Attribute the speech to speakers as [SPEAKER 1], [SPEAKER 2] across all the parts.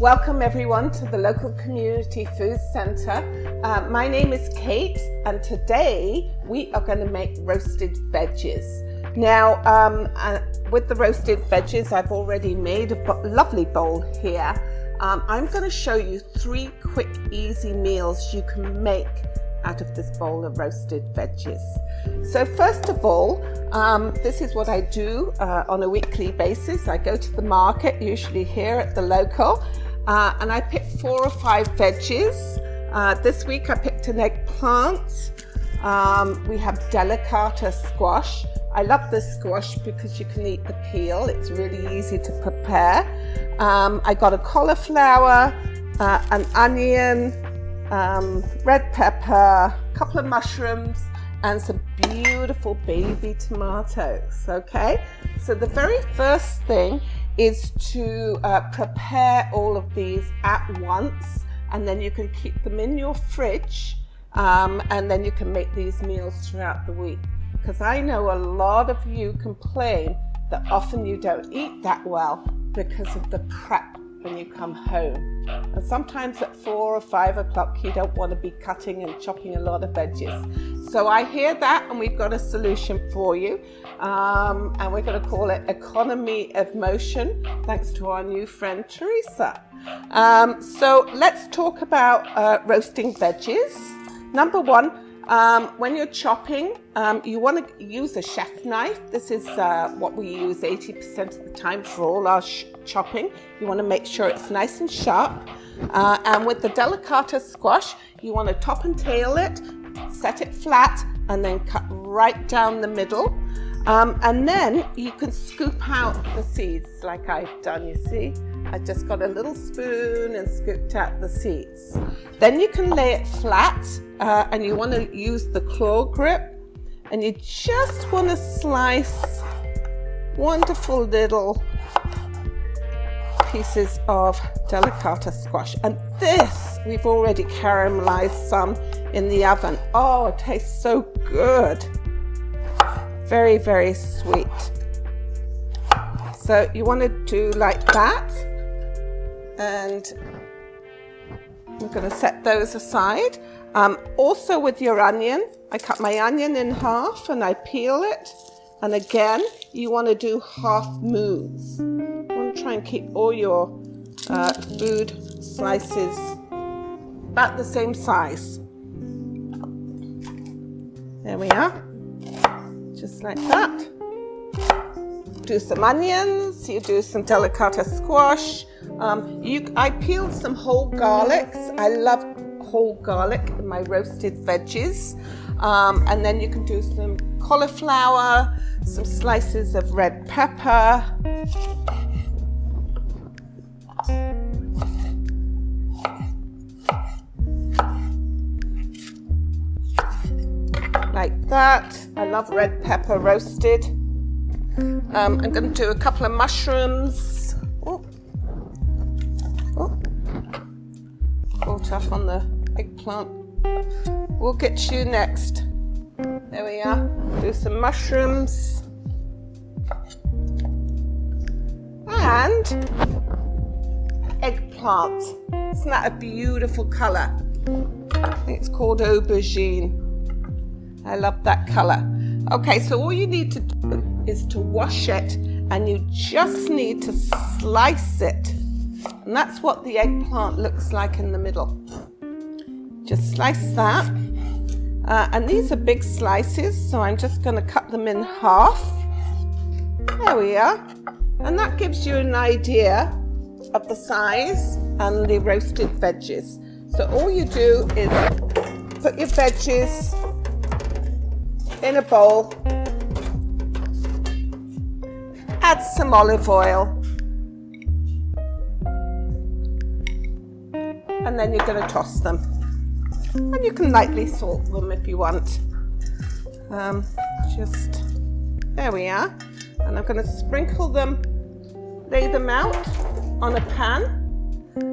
[SPEAKER 1] Welcome everyone to the local community food centre. My name is Kate and today we are going to make roasted veggies. Now with the roasted veggies I've already made a lovely bowl here. I'm going to show you 3 quick easy meals you can make out of this bowl of roasted veggies. So first of all, this is what I do on a weekly basis. I go to the market, usually here at the local, and I pick 4 or 5 veggies. This week I picked an eggplant. We have delicata squash. I love this squash because you can eat the peel. It's really easy to prepare. I got a cauliflower, an onion, red pepper, a couple of mushrooms, and some beautiful baby tomatoes. Okay, so the very first thing is to prepare all of these at once, and then you can keep them in your fridge, and then you can make these meals throughout the week. Because I know a lot of you complain that often you don't eat that well because of the prep when you come home, and sometimes at 4 or 5 o'clock you don't want to be cutting and chopping a lot of veggies. So I hear that, and we've got a solution for you, and we're going to call it economy of motion, thanks to our new friend Teresa. So let's talk about roasting veggies. Number 1, when you're chopping, you want to use a chef knife. This is what we use 80% of the time for all our chopping. You want to make sure it's nice and sharp. And with the delicata squash, you want to top and tail it, set it flat, and then cut right down the middle. And then you can scoop out the seeds like I've done, you see. I just got a little spoon and scooped out the seeds. Then you can lay it flat, and you want to use the claw grip, and you just want to slice wonderful little pieces of delicata squash. And this, we've already caramelized some in the oven. Oh, it tastes so good. Very, very sweet. So you want to do like that, and I'm going to set those aside. Also with your onion, I cut my onion in half and I peel it. And again, you want to do half moons. You want to try and keep all your food slices about the same size. There we are. Just like that. Do some onions, you do some delicata squash. I peeled some whole garlics. I love whole garlic in my roasted veggies. And then you can do some cauliflower, some slices of red pepper. Like that. I love red pepper roasted. I'm going to do a couple of mushrooms. Caught up on the eggplant. We'll get to you next. There we are. Do some mushrooms. And eggplant. Isn't that a beautiful colour? I think it's called aubergine. I love that colour. Okay, so all you need to do is to wash it, and you just need to slice it. And that's what the eggplant looks like in the middle. Just slice that. And these are big slices, so I'm just going to cut them in half. There we are. And that gives you an idea of the size and the roasted veggies. So all you do is put your veggies in a bowl, add some olive oil, and then you're going to toss them. And you can lightly salt them if you want. There we are. And I'm going to sprinkle them, lay them out on a pan,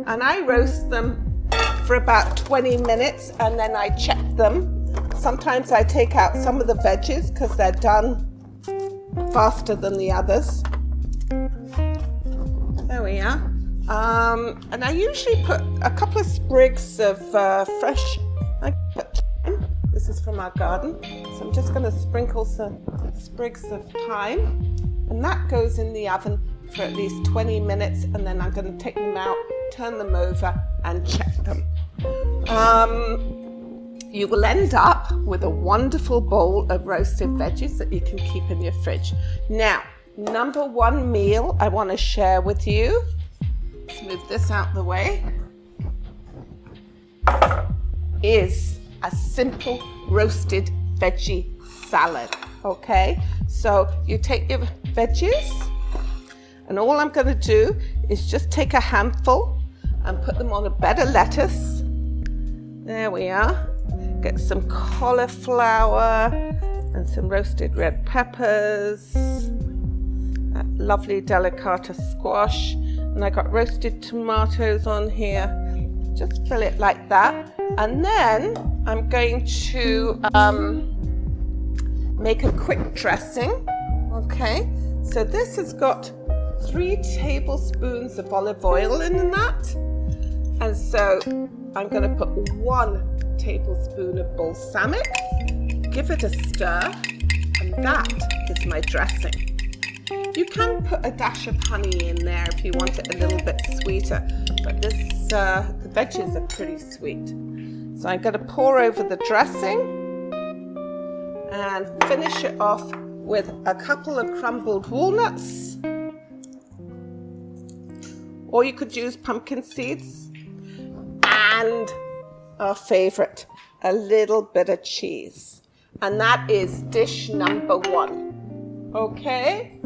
[SPEAKER 1] and I roast them for about 20 minutes, and then I check them. Sometimes I take out some of the veggies because they're done faster than the others. There we are. And I usually put a couple of sprigs of fresh, thyme. This is from our garden, so I'm just going to sprinkle some sprigs of thyme, and that goes in the oven for at least 20 minutes, and then I'm going to take them out, turn them over and check them. You will end up with a wonderful bowl of roasted veggies that you can keep in your fridge. Now, number one meal I want to share with you, let's move this out the way, is a simple roasted veggie salad. Okay, so you take your veggies, and all I'm going to do is just take a handful and put them on a bed of lettuce. There we are. Get some cauliflower and some roasted red peppers, that lovely delicata squash, and I got roasted tomatoes on here. Just fill it like that, and then I'm going to make a quick dressing. Okay, so this has got 3 tablespoons of olive oil in that, and so I'm going to put 1 tablespoon of balsamic, give it a stir, and that is my dressing. You can put a dash of honey in there if you want it a little bit sweeter, but the veggies are pretty sweet. So I'm going to pour over the dressing and finish it off with a couple of crumbled walnuts, or you could use pumpkin seeds, and our favorite, a little bit of cheese. And that is dish number 1. Okay?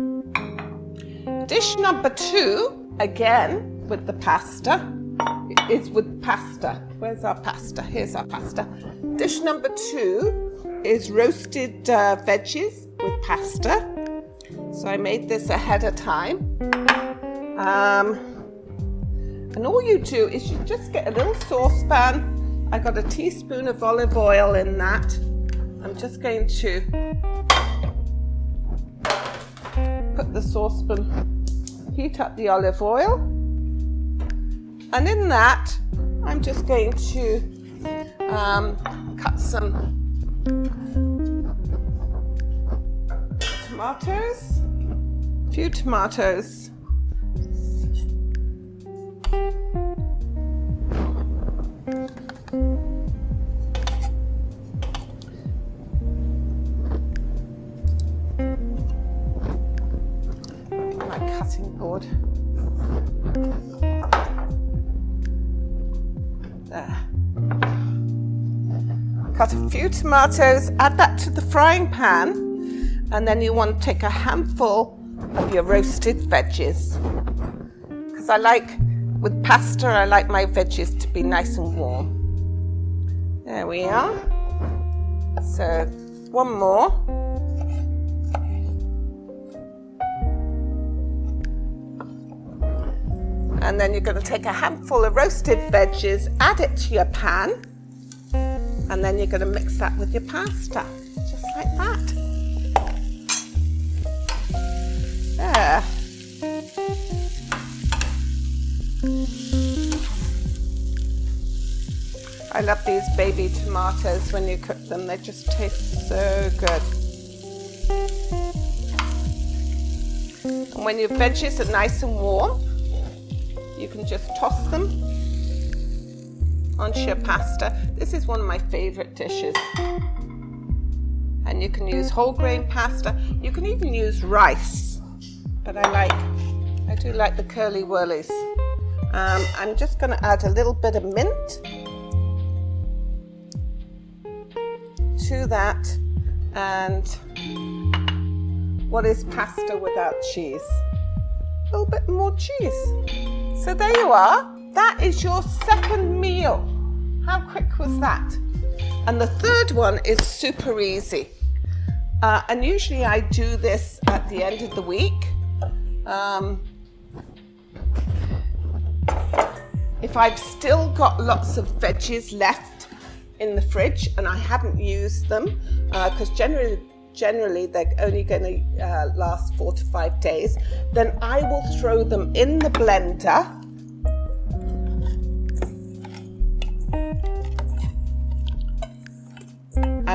[SPEAKER 1] Dish number 2, again with the pasta, is with pasta. Where's our pasta? Here's our pasta. Dish number 2 is roasted veggies with pasta. So I made this ahead of time. And all you do is you just get a little saucepan. I got a teaspoon of olive oil in that. I'm just going to put the saucepan, heat up the olive oil, and in that I'm just going to cut some tomatoes, a few tomatoes. My cutting board. There. Cut a few tomatoes, add that to the frying pan, and then you want to take a handful of your roasted veggies. Because I like, with pasta, I like my veggies to be nice and warm. There we are. So, one more. And then you're going to take a handful of roasted veggies, add it to your pan, and then you're going to mix that with your pasta, just like that. There. I love these baby tomatoes when you cook them, they just taste so good. And when your veggies are nice and warm, you can just toss them onto your pasta. This is one of my favorite dishes. And you can use whole grain pasta. You can even use rice. But I do like the curly whirlies. I'm just going to add a little bit of mint to that. And what is pasta without cheese? A little bit more cheese. So there you are. That is your second meal. How quick was that? And the third one is super easy. And usually I do this at the end of the week. If I've still got lots of veggies left in the fridge and I haven't used them, because generally they're only going to last 4 to 5 days, then I will throw them in the blender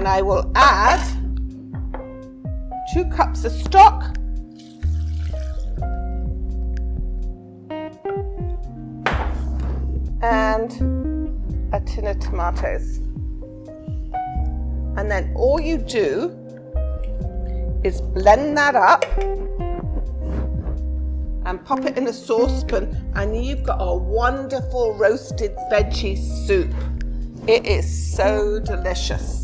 [SPEAKER 1] and I will add 2 cups of stock, and a tin of tomatoes. And then all you do is blend that up and pop it in a saucepan, and you've got a wonderful roasted veggie soup. It is so delicious.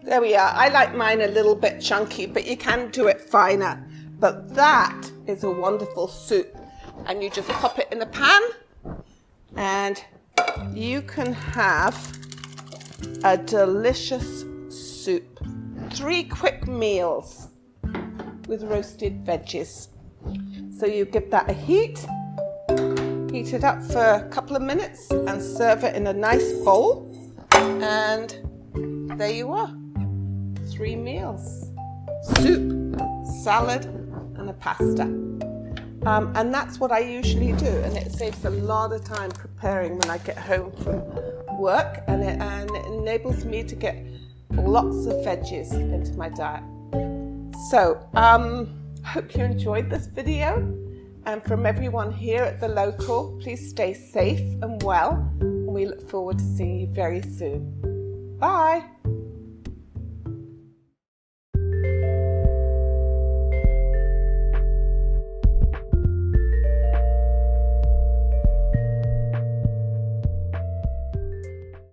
[SPEAKER 1] There we are. I like mine a little bit chunky, but you can do it finer. But that is a wonderful soup. And you just pop it in the pan, and you can have a delicious soup. 3 quick meals with roasted veggies. So you give that a heat it up for a couple of minutes, and serve it in a nice bowl. And there you are. 3 meals: soup, salad, and a pasta. And that's what I usually do, and it saves a lot of time preparing when I get home from work, and it enables me to get lots of veggies into my diet. So hope you enjoyed this video, and from everyone here at the local, please stay safe and well, and we look forward to seeing you very soon. Bye.